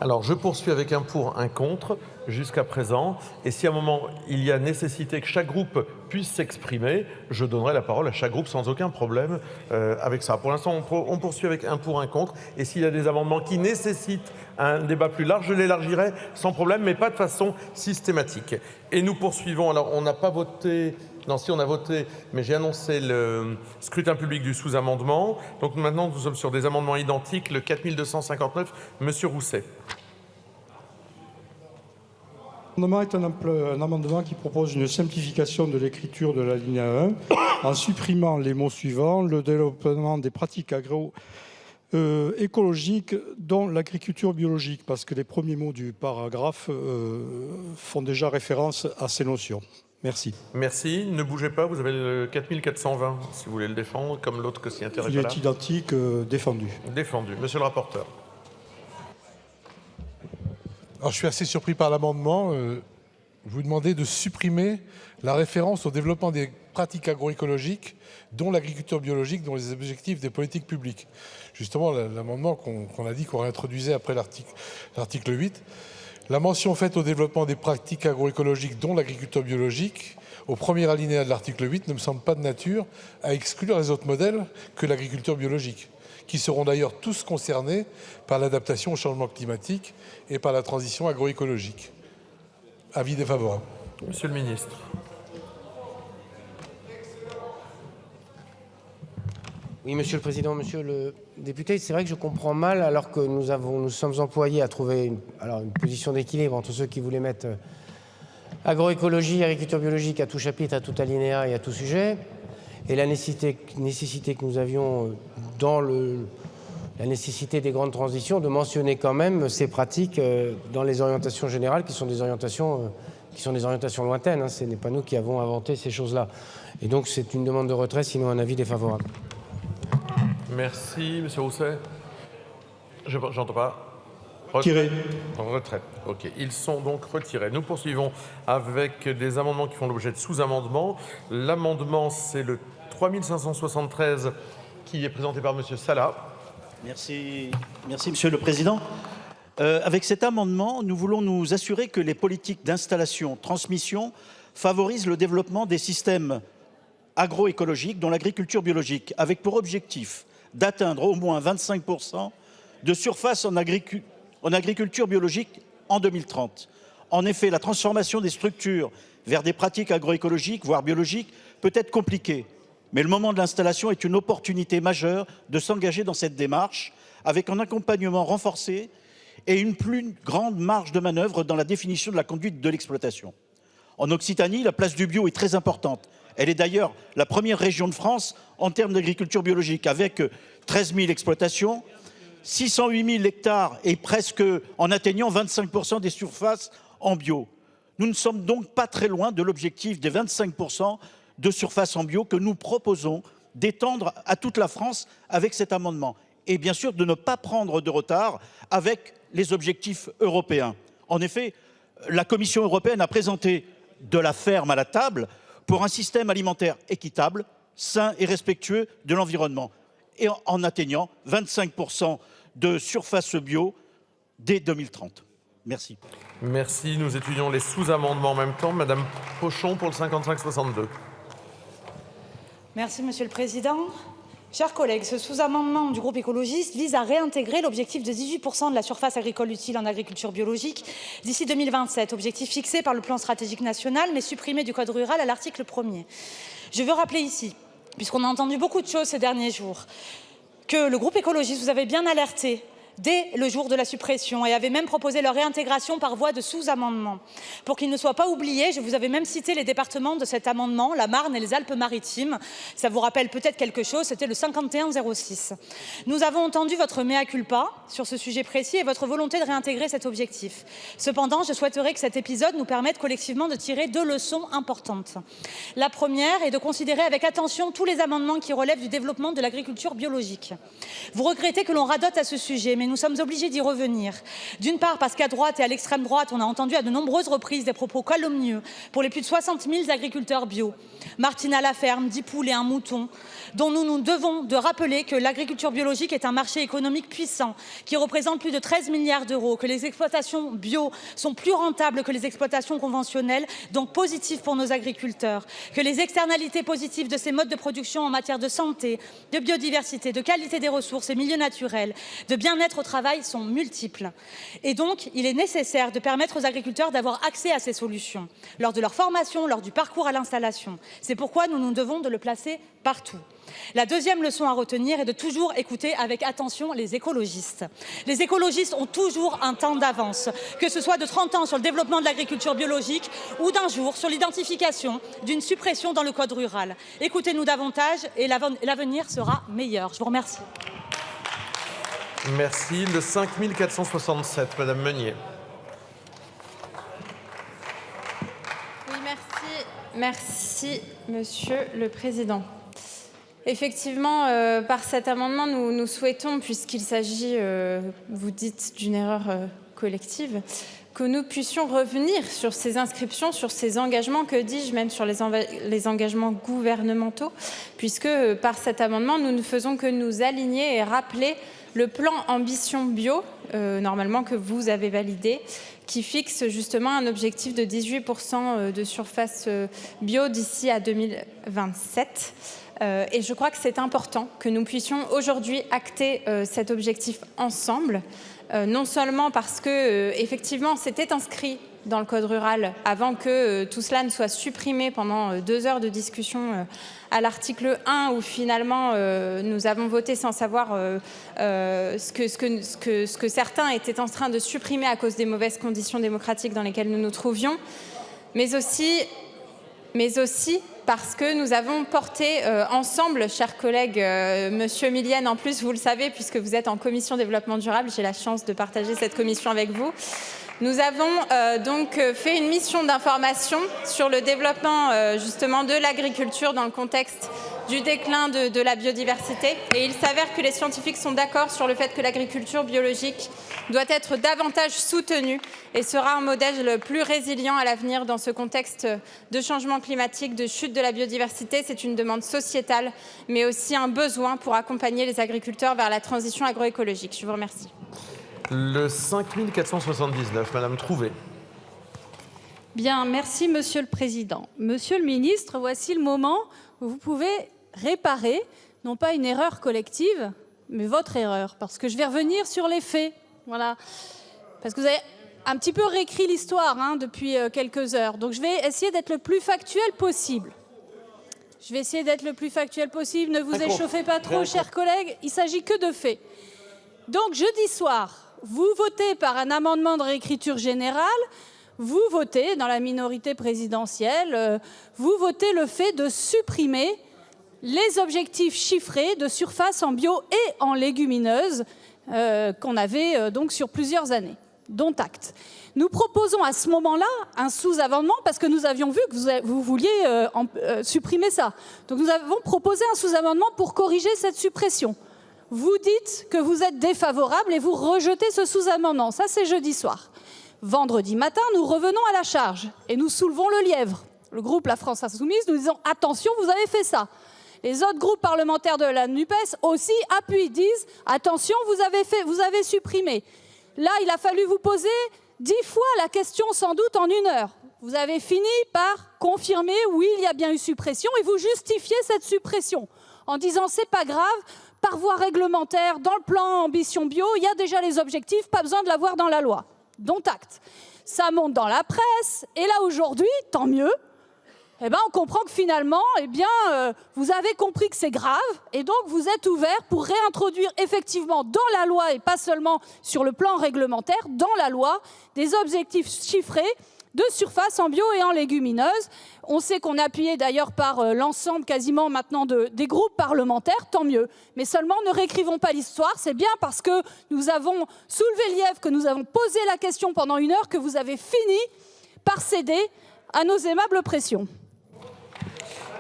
Alors, je poursuis avec un pour, un contre, jusqu'à présent. Et si à un moment, il y a nécessité que chaque groupe puisse s'exprimer, je donnerai la parole à chaque groupe sans aucun problème avec ça. Pour l'instant, on poursuit avec un pour, un contre. Et s'il y a des amendements qui nécessitent un débat plus large, je l'élargirai sans problème, mais pas de façon systématique. Et nous poursuivons. Alors, on n'a pas voté... Non, si on a voté, mais j'ai annoncé le scrutin public du sous-amendement. Donc maintenant, nous sommes sur des amendements identiques. Le 4259, Monsieur Rousset. L'amendement est un amendement qui propose une simplification de l'écriture de l'alinéa 1 en supprimant les mots suivants: le développement des pratiques agroécologiques dont l'agriculture biologique, parce que les premiers mots du paragraphe font déjà référence à ces notions. Merci. Merci. Ne bougez pas, vous avez le 4420, si vous voulez le défendre, comme l'autre que s'y intéresse. Il est identique, défendu. Défendu. Monsieur le rapporteur. Alors, je suis assez surpris par l'amendement. Vous demandez de supprimer la référence au développement des pratiques agroécologiques, dont l'agriculture biologique, dont les objectifs des politiques publiques. Justement, l'amendement qu'on a dit qu'on réintroduisait après l'article 8. La mention faite au développement des pratiques agroécologiques, dont l'agriculture biologique, au premier alinéa de l'article 8, ne me semble pas de nature à exclure les autres modèles que l'agriculture biologique, qui seront d'ailleurs tous concernés par l'adaptation au changement climatique et par la transition agroécologique. Avis défavorable. Monsieur le ministre. Oui, Monsieur le Président, Monsieur le député, c'est vrai que je comprends mal, alors que nous sommes employés à trouver une position d'équilibre entre ceux qui voulaient mettre agroécologie, agriculture biologique à tout chapitre, à tout alinéa et à tout sujet, et la nécessité que nous avions dans la nécessité des grandes transitions de mentionner quand même ces pratiques dans les orientations générales qui sont des orientations lointaines. Hein. Ce n'est pas nous qui avons inventé ces choses-là. Et donc c'est une demande de retrait, sinon un avis défavorable. Merci, Monsieur Rousset. J'entends pas. Retiré. En retrait. OK. Ils sont donc retirés. Nous poursuivons avec des amendements qui font l'objet de sous-amendements. L'amendement, c'est le 3573 qui est présenté par Monsieur Salah. Merci, Monsieur le Président. Avec cet amendement, nous voulons nous assurer que les politiques d'installation, transmission favorisent le développement des systèmes agroécologiques, dont l'agriculture biologique, avec pour objectif d'atteindre au moins 25% de surface en agriculture biologique en 2030. En effet, la transformation des structures vers des pratiques agroécologiques, voire biologiques, peut être compliquée. Mais le moment de l'installation est une opportunité majeure de s'engager dans cette démarche avec un accompagnement renforcé et une plus grande marge de manœuvre dans la définition de la conduite de l'exploitation. En Occitanie, la place du bio est très importante. Elle est d'ailleurs la première région de France en termes d'agriculture biologique, avec 13 000 exploitations, 608 000 hectares et presque en atteignant 25% des surfaces en bio. Nous ne sommes donc pas très loin de l'objectif des 25% de surface en bio que nous proposons d'étendre à toute la France avec cet amendement. Et bien sûr, de ne pas prendre de retard avec les objectifs européens. En effet, la Commission européenne a présenté de la ferme à la table pour un système alimentaire équitable, sain et respectueux de l'environnement, et en atteignant 25% de surface bio dès 2030. Merci. Merci. Nous étudions les sous-amendements en même temps. Madame Pochon pour le 55-62. Merci, Monsieur le Président. Chers collègues, ce sous-amendement du groupe écologiste vise à réintégrer l'objectif de 18% de la surface agricole utile en agriculture biologique d'ici 2027, objectif fixé par le plan stratégique national, mais supprimé du Code rural à l'article 1er. Je veux rappeler ici, puisqu'on a entendu beaucoup de choses ces derniers jours, que le groupe écologiste vous avait bien alerté dès le jour de la suppression et avait même proposé leur réintégration par voie de sous-amendement. Pour qu'il ne soit pas oublié, je vous avais même cité les départements de cet amendement, la Marne et les Alpes-Maritimes. Ça vous rappelle peut-être quelque chose, c'était le 5106. Nous avons entendu votre mea culpa sur ce sujet précis et votre volonté de réintégrer cet objectif. Cependant, je souhaiterais que cet épisode nous permette collectivement de tirer 2 leçons importantes. La première est de considérer avec attention tous les amendements qui relèvent du développement de l'agriculture biologique. Vous regrettez que l'on radote à ce sujet, mais mais nous sommes obligés d'y revenir. D'une part, parce qu'à droite et à l'extrême droite, on a entendu à de nombreuses reprises des propos calomnieux pour les plus de 60 000 agriculteurs bio. Martine à la ferme, 10 poules et un mouton, dont nous devons de rappeler que l'agriculture biologique est un marché économique puissant qui représente plus de 13 milliards d'euros, que les exploitations bio sont plus rentables que les exploitations conventionnelles, donc positives pour nos agriculteurs, que les externalités positives de ces modes de production en matière de santé, de biodiversité, de qualité des ressources et milieux naturels, de bien-être au travail sont multiples. Et donc, il est nécessaire de permettre aux agriculteurs d'avoir accès à ces solutions, lors de leur formation, lors du parcours à l'installation. C'est pourquoi nous nous devons de le placer partout. La deuxième leçon à retenir est de toujours écouter avec attention les écologistes. Les écologistes ont toujours un temps d'avance, que ce soit de 30 ans sur le développement de l'agriculture biologique ou d'un jour sur l'identification d'une suppression dans le code rural. Écoutez-nous davantage et l'avenir sera meilleur. Je vous remercie. Merci. Le 5467, Madame Meunier. Oui, merci, Monsieur le Président. Effectivement, par cet amendement, nous souhaitons, puisqu'il s'agit, vous dites, d'une erreur collective, que nous puissions revenir sur ces inscriptions, sur ces engagements, que dis-je, même sur les engagements gouvernementaux, puisque par cet amendement, nous ne faisons que nous aligner et rappeler le plan Ambition Bio, normalement que vous avez validé, qui fixe justement un objectif de 18% de surface bio d'ici à 2027. Et je crois que c'est important que nous puissions aujourd'hui acter cet objectif ensemble, non seulement parce que effectivement c'était inscrit dans le code rural avant que tout cela ne soit supprimé pendant 2 heures de discussion à l'article 1 où finalement nous avons voté sans savoir ce que certains étaient en train de supprimer à cause des mauvaises conditions démocratiques dans lesquelles nous nous trouvions, mais aussi parce que nous avons porté ensemble, chers collègues, Monsieur Milienne, en plus, vous le savez, puisque vous êtes en commission développement durable, j'ai la chance de partager cette commission avec vous. Nous avons donc fait une mission d'information sur le développement justement de l'agriculture dans le contexte du déclin de la biodiversité. Et il s'avère que les scientifiques sont d'accord sur le fait que l'agriculture biologique doit être davantage soutenue et sera un modèle plus résilient à l'avenir dans ce contexte de changement climatique, de chute de la biodiversité. C'est une demande sociétale, mais aussi un besoin pour accompagner les agriculteurs vers la transition agroécologique. Je vous remercie. Le 5479, Madame Trouvé. Bien, merci Monsieur le Président. Monsieur le Ministre, voici le moment où vous pouvez réparer, non pas une erreur collective, mais votre erreur, parce que je vais revenir sur les faits. Voilà. Parce que vous avez un petit peu réécrit l'histoire depuis quelques heures. Donc je vais essayer d'être le plus factuel possible. Je vais essayer d'être le plus factuel possible. Ne vous échauffez pas trop, chers collègues. Il ne s'agit que de faits. Donc jeudi soir, vous votez par un amendement de réécriture générale, vous votez dans la minorité présidentielle, vous votez le fait de supprimer les objectifs chiffrés de surface en bio et en légumineuses qu'on avait donc sur plusieurs années, dont acte. Nous proposons à ce moment-là un sous-amendement parce que nous avions vu que vous vouliez supprimer ça. Donc nous avons proposé un sous-amendement pour corriger cette suppression. Vous dites que vous êtes défavorable et vous rejetez ce sous-amendement. Ça, c'est jeudi soir. Vendredi matin, nous revenons à la charge et nous soulevons le lièvre. Le groupe La France Insoumise, nous disons « Attention, vous avez fait ça ». Les autres groupes parlementaires de la NUPES aussi appuient, disent « Attention, vous avez supprimé ». Là, il a fallu vous poser 10 fois la question sans doute en 1 heure. Vous avez fini par confirmer « Oui, il y a bien eu suppression » et vous justifiez cette suppression en disant « C'est pas grave ». Par voie réglementaire, dans le plan Ambition Bio, il y a déjà les objectifs, pas besoin de l'avoir dans la loi. Dont acte. Ça monte dans la presse, et là aujourd'hui, tant mieux, on comprend que finalement, vous avez compris que c'est grave, et donc vous êtes ouvert pour réintroduire effectivement dans la loi, et pas seulement sur le plan réglementaire, dans la loi, des objectifs chiffrés de surface en bio et en légumineuses. On sait qu'on est appuyé d'ailleurs par l'ensemble quasiment maintenant des groupes parlementaires, tant mieux. Mais seulement ne réécrivons pas l'histoire, c'est bien parce que nous avons soulevé le lièvre, que nous avons posé la question pendant 1 heure, que vous avez fini par céder à nos aimables pressions.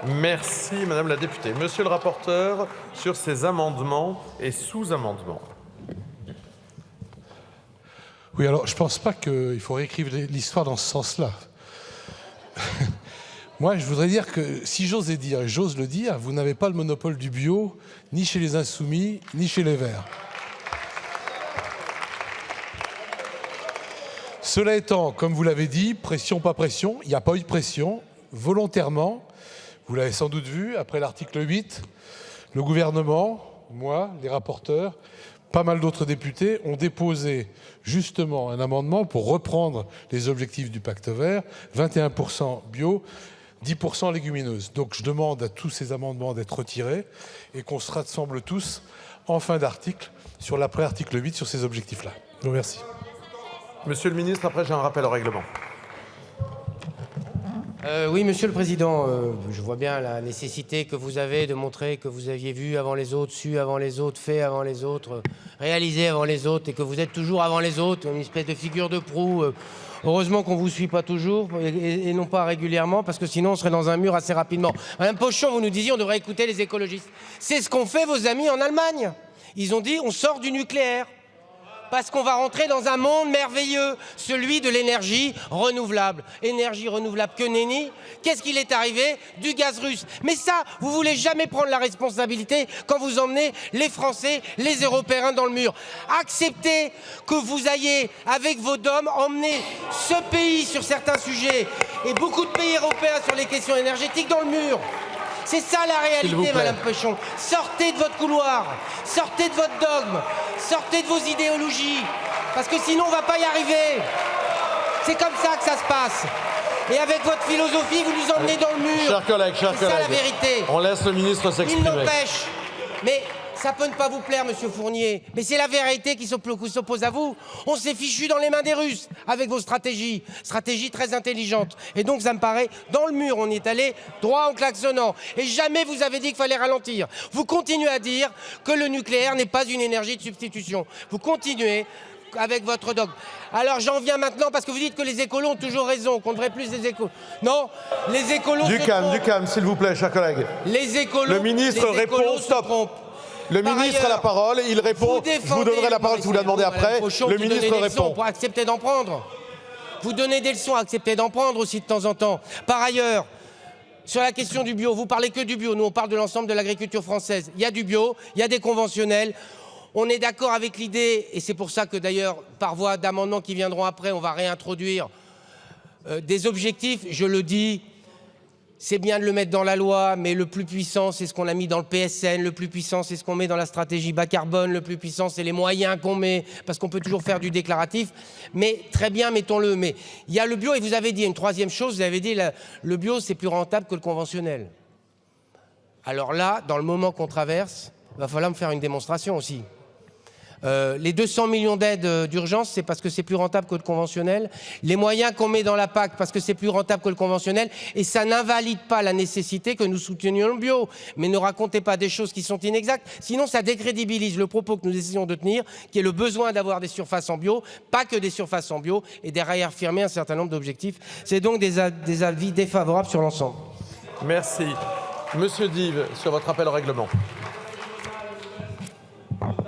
Merci Madame la députée. Monsieur le rapporteur, sur ces amendements et sous-amendements. Oui, alors je ne pense pas qu'il faut réécrire l'histoire dans ce sens-là. Moi, je voudrais dire que si j'osais dire, et j'ose le dire, vous n'avez pas le monopole du bio, ni chez les Insoumis, ni chez les Verts. Cela étant, comme vous l'avez dit, pression, pas pression, il n'y a pas eu de pression. Volontairement, vous l'avez sans doute vu, après l'article 8, le gouvernement, moi, les rapporteurs, pas mal d'autres députés ont déposé justement un amendement pour reprendre les objectifs du pacte vert, 21% bio, 10% légumineuses. Donc je demande à tous ces amendements d'être retirés et qu'on se rassemble tous en fin d'article sur l'après-article 8 sur ces objectifs-là. Je vous remercie. Monsieur le ministre, après j'ai un rappel au règlement. Oui, Monsieur le Président, je vois bien la nécessité que vous avez de montrer que vous aviez vu avant les autres, su avant les autres, fait avant les autres, réalisé avant les autres et que vous êtes toujours avant les autres, une espèce de figure de proue. Heureusement qu'on ne vous suit pas toujours et non pas régulièrement parce que sinon on serait dans un mur assez rapidement. Madame Pochon, vous nous disiez on devrait écouter les écologistes. C'est ce qu'ont fait vos amis en Allemagne. Ils ont dit on sort du nucléaire. Parce qu'on va rentrer dans un monde merveilleux, celui de l'énergie renouvelable. Énergie renouvelable, que nenni. Qu'est-ce qu'il est arrivé? Du gaz russe. Mais ça, vous voulez jamais prendre la responsabilité quand vous emmenez les Français, les Européens dans le mur. Acceptez que vous ayez, avec vos DOM, emmener ce pays sur certains sujets et beaucoup de pays européens sur les questions énergétiques dans le mur. C'est ça la réalité, Madame Pochon. Sortez de votre couloir, sortez de votre dogme, sortez de vos idéologies, parce que sinon on ne va pas y arriver. C'est comme ça que ça se passe. Et avec votre philosophie, vous nous emmenez dans le mur. Chers collègues, c'est ça la vérité. On laisse le ministre s'exprimer. Il n'empêche. Mais ça peut ne pas vous plaire, Monsieur Fournier, mais c'est la vérité qui s'oppose à vous. On s'est fichu dans les mains des Russes avec vos stratégies très intelligentes. Et donc ça me paraît, dans le mur, on y est allé droit en klaxonnant. Et jamais vous avez dit qu'il fallait ralentir. Vous continuez à dire que le nucléaire n'est pas une énergie de substitution. Vous continuez avec votre dogme. Alors j'en viens maintenant parce que vous dites que les écolos ont toujours raison, qu'on devrait plus les écolos. Non, les écolos du calme, s'il vous plaît, chers collègues. Les écolos. Le ministre répond, stop. Le ministre a la parole, il répond. Vous donnerez la parole si vous la demandez après. Le ministre répond. Pour accepter d'en prendre. Vous donnez des leçons, acceptez d'en prendre aussi de temps en temps. Par ailleurs, sur la question du bio, vous parlez que du bio. Nous, on parle de l'ensemble de l'agriculture française. Il y a du bio, il y a des conventionnels. On est d'accord avec l'idée, et c'est pour ça que d'ailleurs, par voie d'amendements qui viendront après, on va réintroduire des objectifs, je le dis. C'est bien de le mettre dans la loi, mais le plus puissant, c'est ce qu'on a mis dans le PSN. Le plus puissant, c'est ce qu'on met dans la stratégie bas carbone. Le plus puissant, c'est les moyens qu'on met, parce qu'on peut toujours faire du déclaratif. Mais très bien, mettons-le. Mais il y a le bio, et vous avez dit une troisième chose, vous avez dit le bio, c'est plus rentable que le conventionnel. Alors là, dans le moment qu'on traverse, il va falloir me faire une démonstration aussi. Les 200 millions d'aides d'urgence, c'est parce que c'est plus rentable que le conventionnel. Les moyens qu'on met dans la PAC, parce que c'est plus rentable que le conventionnel. Et ça n'invalide pas la nécessité que nous soutenions le bio. Mais ne racontez pas des choses qui sont inexactes. Sinon, ça décrédibilise le propos que nous essayons de tenir, qui est le besoin d'avoir des surfaces en bio, pas que des surfaces en bio, et derrière affirmer un certain nombre d'objectifs. C'est donc des avis défavorables sur l'ensemble. Merci. Monsieur Dive, sur votre appel au règlement.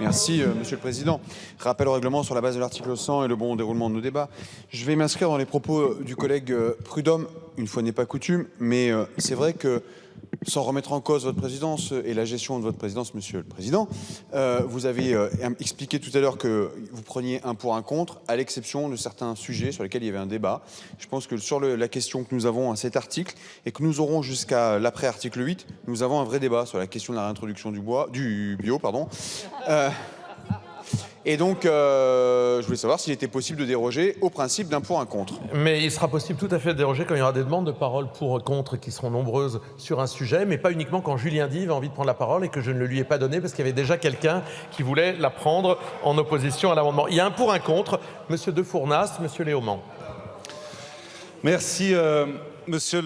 Merci, Monsieur le Président. Rappel au règlement sur la base de l'article 100 et le bon déroulement de nos débats. Je vais m'inscrire dans les propos du collègue Prudhomme, une fois n'est pas coutume, mais c'est vrai que, sans remettre en cause votre présidence et la gestion de votre présidence, Monsieur le Président, vous avez expliqué tout à l'heure que vous preniez un pour un contre, à l'exception de certains sujets sur lesquels il y avait un débat. Je pense que sur la question que nous avons à cet article et que nous aurons jusqu'à l'après-article 8, nous avons un vrai débat sur la question de la réintroduction du bio. Et donc, je voulais savoir s'il était possible de déroger au principe d'un pour un contre. Mais il sera possible tout à fait de déroger quand il y aura des demandes de parole pour contre qui seront nombreuses sur un sujet, mais pas uniquement quand Julien Dive a envie de prendre la parole et que je ne le lui ai pas donné parce qu'il y avait déjà quelqu'un qui voulait la prendre en opposition à l'amendement. Il y a un pour un contre. Monsieur De Fournas, Monsieur Léaumont. Merci, Monsieur